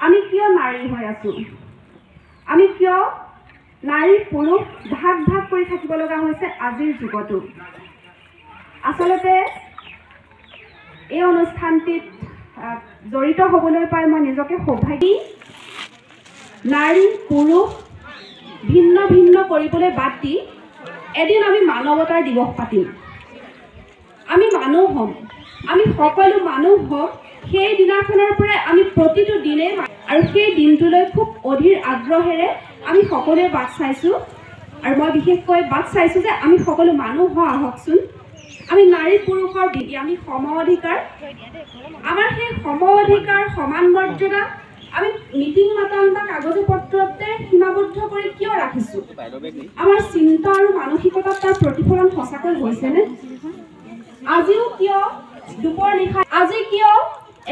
আমি কিয় নাৰী হৈ আছো আমি কিয় নাৰী পুৰুষ ভাগ ভাগ কৰি থাকিব লগা হৈছে আজিৰ যুগতো আসলতে এই অনুষ্ঠানটিত জড়িত হ'বলৈ পাই মই নিজকে সৌভাগ্যী নাৰী পুৰুষ ভিন্ন ভিন্ন কৰিবলৈ বাদ দি এদিন আমি মানৱতাৰ দিৱস পাতিম আমি মানুহ হ'ম আমি সকলো মানুহ হ'ম সেই দিনাখনৰ পৰা আমি প্ৰতিটো দিনে আৰু সেই দিনটোলৈ খুব অধীৰ আগ্ৰহেৰে আমি সকলোৱে বাট চাইছোঁ আৰু মই বিশেষকৈ বাট চাইছোঁ যে আমি সকলো মানুহ হোৱা আহকচোন আমি নাৰী পুৰুষৰ বিধি আমি সম অধিকাৰ আমাৰ সেই সম অধিকাৰ সমান মৰ্যাদা আমি মিটিং মাতান বা কাগজ পত্ৰতে সীমাবদ্ধ কৰি কিয় ৰাখিছোঁ আমাৰ চিন্তা আৰু মানসিকতাত তাৰ প্ৰতিফলন সঁচাকৈ হৈছেনে আজিও কিয় দুপৰ নিশা আজি কিয়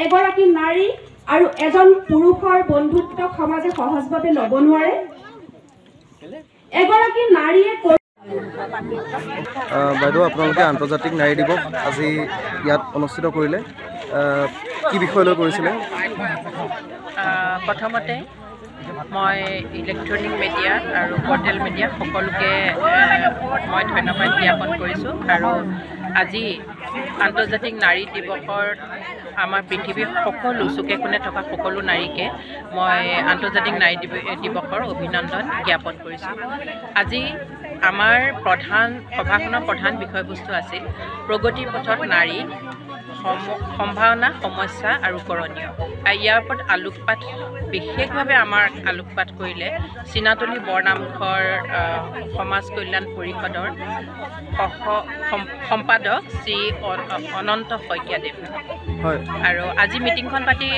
এগৰাকী নাৰী আৰু এজন পুৰুষৰ বন্ধুত্ব সমাজে সহজভাৱে ল'ব নোৱাৰে এগৰাকী নাৰীয়ে বাইদেউ আপোনালোকে আন্তৰ্জাতিক নাৰী দিৱস আজি ইয়াত অনুষ্ঠিত কৰিলে কি বিষয় লৈ কৰিছিলে প্ৰথমতে মই ইলেক্ট্ৰনিক মিডিয়া আৰু পৰ্টেল মিডিয়া সকলোকে মই ধন্যবাদ জ্ঞাপন কৰিছোঁ আৰু আজি আন্তৰ্জাতিক নাৰী দিৱসৰ আমাৰ পৃথিৱীৰ সকলো চুকে কোণে থকা সকলো নাৰীকে মই আন্তৰ্জাতিক নাৰী দিৱসৰ অভিনন্দন জ্ঞাপন কৰিছোঁ আজি আমাৰ সভাখনৰ প্ৰধান বিষয়বস্তু আছিল প্ৰগতিৰ পথত নাৰী সম্ভাৱনা সমস্যা আৰু কৰণীয় ইয়াৰ ওপৰত আলোকপাত বিশেষভাৱে আমাৰ আলোকপাত কৰিলে চিনাতলী বৰনামঘৰ সমাজ কল্যাণ পৰিষদৰ সম্পাদক শ্ৰী অনন্ত শইকীয়াদেৱ আৰু আজি মিটিংখন পাতি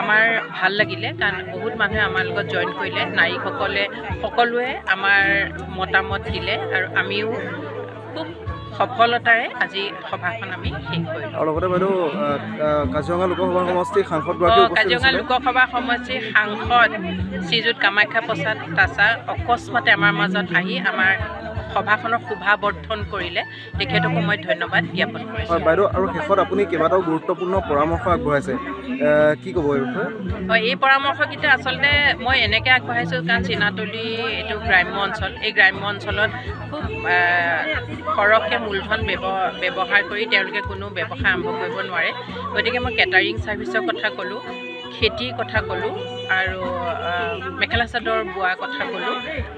আমাৰ ভাল লাগিলে কাৰণ বহুত মানুহে আমাৰ লগত জইন কৰিলে নাৰীসকলে সকলোৱে আমাৰ মতামত দিলে আৰু আমিও খুব সফলতাৰে আজি সভাখন আমি শেষ কৰিলোঁ আৰু লগতে বাইদেউ কাজিৰঙা লোকসভা সমষ্টিৰ কাজিৰঙা লোকসভা সমষ্টিৰ সাংসদ শ্ৰীযুত কামাখ্যা প্ৰসাদ তাছা অকস্মাতে আমাৰ মাজত আহি আমাৰ সভাখনৰ শোভাবৰ্ধন কৰিলে তেখেতকো মই ধন্যবাদ জ্ঞাপন কৰিছোঁ হয় বাইদেউ আৰু শেষত আপুনি কেইবাটাও গুৰুত্বপূৰ্ণ পৰামৰ্শ আগবঢ়াইছে কি ক'ব এই বিষয়ে হয় এই পৰামৰ্শকেইটা আচলতে মই এনেকৈ আগবঢ়াইছোঁ কাৰণ চিনাতলী এইটো গ্ৰাম্য অঞ্চল এই গ্ৰাম্য অঞ্চলত খুব সৰহকৈ মূলধন ব্যৱহাৰ কৰি তেওঁলোকে কোনো ব্যৱসায় আৰম্ভ কৰিব নোৱাৰে গতিকে মই কেটাৰিং ছাৰ্ভিচৰ কথা ক'লোঁ খেতিৰ কথা ক'লোঁ আৰু মেখেলা চাদৰ বোৱাৰ কথা ক'লোঁ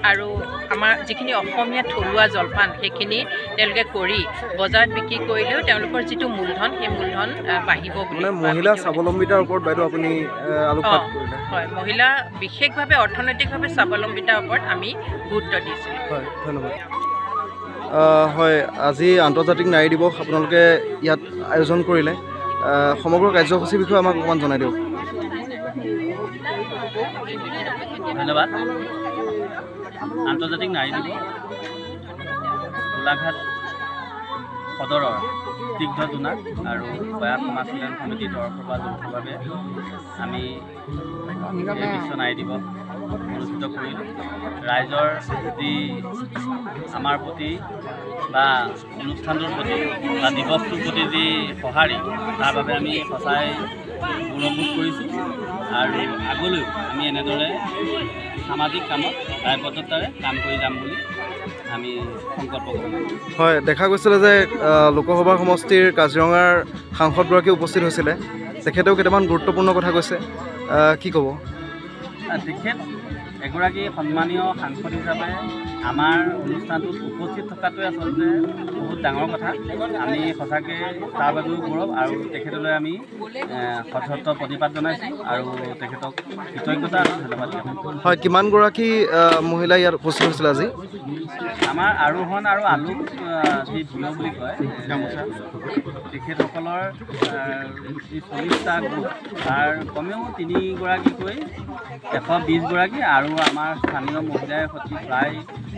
আৰু আমাৰ যিখিনি অসমীয়া থলুৱা জলপান সেইখিনি তেওঁলোকে কৰি বজাৰত বিক্ৰী কৰিলেও তেওঁলোকৰ যিটো মূলধন সেই মূলধন বাঢ়িব বুলি মহিলা স্বাৱলম্বিতাৰ ওপৰত বাইদেউ আপুনি আলোকপাত কৰিলে হয় মহিলা বিশেষভাৱে অৰ্থনৈতিকভাৱে স্বাৱলম্বিতাৰ ওপৰত আমি গুৰুত্ব দিছিলোঁ হয় ধন্যবাদ হয় আজি আন্তৰ্জাতিক নাৰী দিৱস আপোনালোকে ইয়াত আয়োজন কৰিলে সমগ্ৰ কাৰ্যসূচীৰ বিষয়ে আমাক অকণমান জনাই দিয়ক ধন্যবাদ আন্তৰ্জাতিক নাৰী দিৱস গোলাঘাট সদৰৰ স্নিগ্ধ জোনা আৰু বয়াত সমাজ কল্যাণ সমিতিৰ তৰফৰ পৰা যৌথভাৱে আমি বিশ্ব নাৰী দিৱস অনুষ্ঠিত কৰিলোঁ ৰাইজৰ যি আমাৰ প্ৰতি বা অনুষ্ঠানটোৰ প্ৰতি বা দিৱসটোৰ প্ৰতি যি সঁহাৰি তাৰ বাবে আমি সঁচাই গৌৰৱবোধ কৰিছোঁ আৰু আগলৈও আমি এনেদৰে সামাজিক কামত দায়বদ্ধতাৰে কাম কৰি যাম বুলি আমি সংকল্প কৰিম হয় দেখা গৈছিলে যে লোকসভা সমষ্টিৰ কাজিৰঙাৰ সাংসদগৰাকী উপস্থিত হৈছিলে তেখেতেও কেইটামান গুৰুত্বপূৰ্ণ কথা কৈছে কি ক'ব তেখেত এগৰাকী সন্মানীয় সাংসদ হিচাপে আমাৰ অনুষ্ঠানটোত উপস্থিত থকাটোৱে আচলতে বহুত ডাঙৰ কথা আমি সঁচাকৈ তাৰ বাবেও গৌৰৱ আৰু তেখেতলৈ আমি সশ্ৰদ্ধ প্ৰতিবাদ জনাইছোঁ আৰু তেখেতক কৃতজ্ঞতা আৰু ধন্যবাদ জ্ঞাপন কৰিছোঁ হয় কিমানগৰাকী মহিলা ইয়াত উপস্থিত হৈছিলে আজি আমাৰ আৰোহণ আৰু আলোক যি ভিঅ' বুলি কয় গামোচা তেখেতসকলৰ যি 40টা গোট তাৰ কমেও 3গৰাকীকৈ 120গৰাকী আৰু আৰু আমাৰ স্থানীয় মহিলাই সৈতে প্ৰায়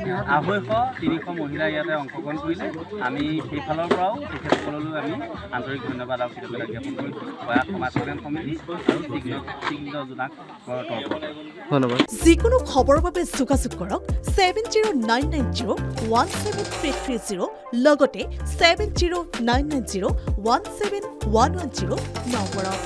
250-300 মহিলা ইয়াতে অংশগ্ৰহণ কৰিলে। আমি সেইফালৰ পৰাও তেখেতসকললৈ আমি আন্তৰিক ধন্যবাদ আৰু কৃতজ্ঞতা জ্ঞাপন কৰিছোঁ বয়া সমাজ কল্যাণ সমিতি আৰু তীক্ষ্ণ জোনাক তৰফৰ পৰা। ধন্যবাদ। যিকোনো খবৰৰ বাবে যোগাযোগ কৰক 7099017330 লগতে 7099017110 নম্বৰত।